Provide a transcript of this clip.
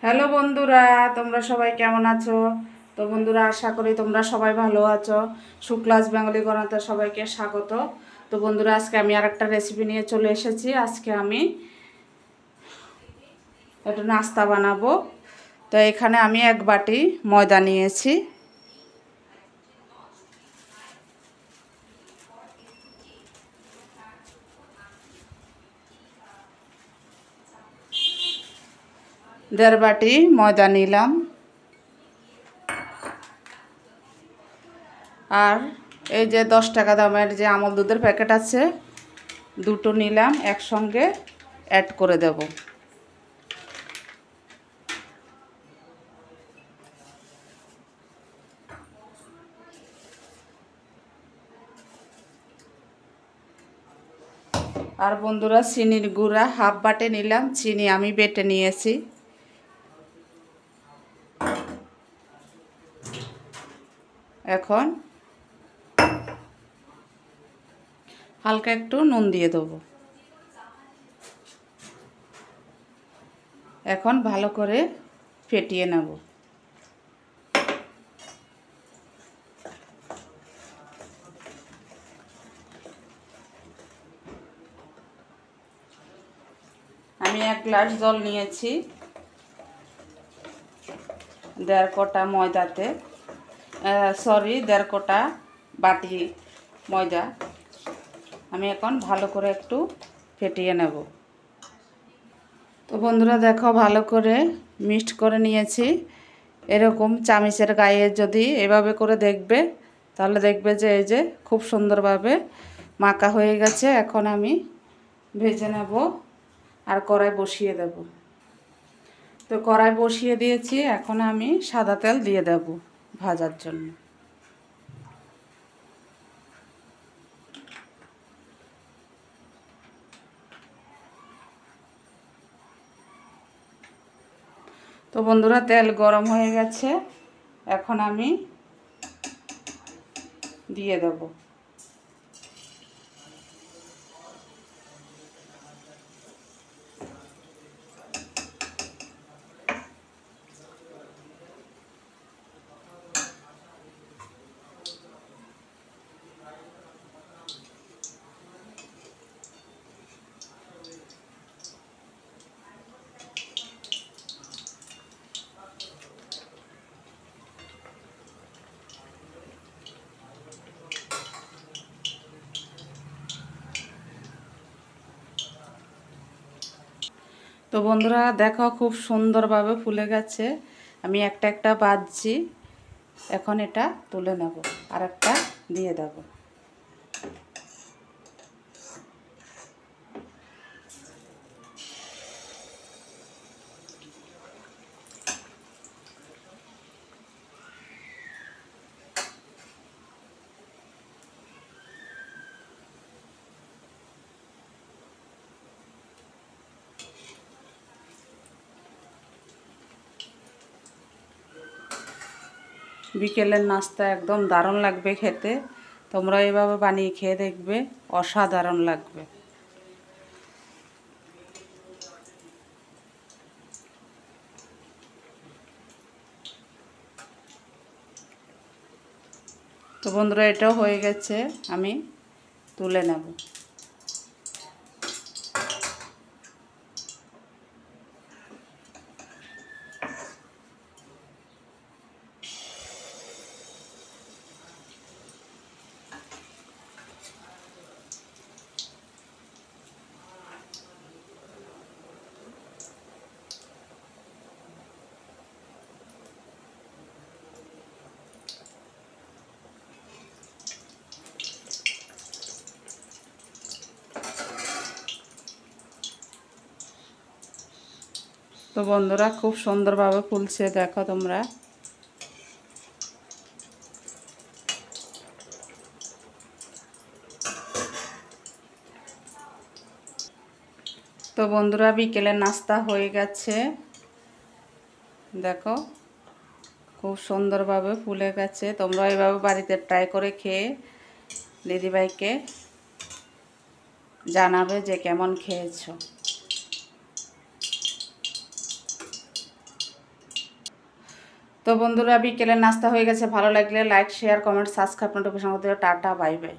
Hello বন্ধুরা, তোমরা সবাই কেমন আছো? তো বন্ধুরা, আশা করি তোমরা সবাই ভালো আছো। শুক্লাস বেঙ্গলি গণাতে সবাইকে স্বাগত। তো বন্ধুরা, আজকে আমি আর একটা রেসিপি নিয়ে চলে এসেছি। আজকে আমি একটা নাস্তা বানাবো। তো এখানে আমি 1 বাটি ময়দা নিয়েছি। দেড় বাটি ময়দা নিলাম। আর এই যে 10 টাকা দামের যে আমল দুধের প্যাকেট আছে, দুটো নিলাম, একসঙ্গে অ্যাড করে দেব। আর বন্ধুরা, চিনির গুঁড়া হাফ বাটি নিলাম। চিনি আমি বেটে নিয়েছি। এখন হালকা একটু নুন দিয়ে দেবো। এখন ভালো করে ফেটিয়ে নেব। আমি 1 গ্লাস জল নিয়েছি। 1.5 কোটা ময়দাতে, সরি 1.5 কোটা বাটি ময়দা আমি এখন ভালো করে একটু ফেটিয়ে নেব। তো বন্ধুরা দেখো, ভালো করে মিক্সড করে নিয়েছি। এরকম চামিচের গায়ে যদি এভাবে করে দেখবে, তাহলে দেখবে যে এই যে খুব সুন্দরভাবে মাখা হয়ে গেছে। এখন আমি ভেজে নেব আর কড়াই বসিয়ে দেব। তো কড়াই বসিয়ে দিয়েছি, এখন আমি সাদা তেল দিয়ে দেব ভাজার জন্য। তো বন্ধুরা, তেল গরম হয়ে গেছে, এখন আমি দিয়ে দেব। তো বন্ধুরা দেখো, খুব সুন্দরভাবে ফুলে গেছে। আমি একটা একটা ভাজছি। এখন এটা তুলে নেব, আর একটা দিয়ে দেব। বিকেলের নাস্তা একদম দারুণ লাগবে খেতে। তোমরা এইভাবে বানিয়ে খেয়ে দেখবে, অসাধারণ লাগবে। তো বন্ধুরা, এটাও হয়ে গেছে, আমি তুলে নেব। তো বন্ধুরা, খুব সুন্দরভাবে ফুলছে, দেখো তোমরা। তো বন্ধুরা, বিকেলের নাস্তা হয়ে গেছে, দেখো খুব সুন্দরভাবে ফুলে গেছে। তোমরা এইভাবে বাড়িতে ট্রাই করে খেয়ে দিদিভাইকে জানাবে যে কেমন খেয়েছো। তো বন্ধুরা, বিকেলের নাস্তা হয়ে গেছে। ভালো লাগলে like, share, comment, subscribe, notification করতে হবে। Tata, bye bye.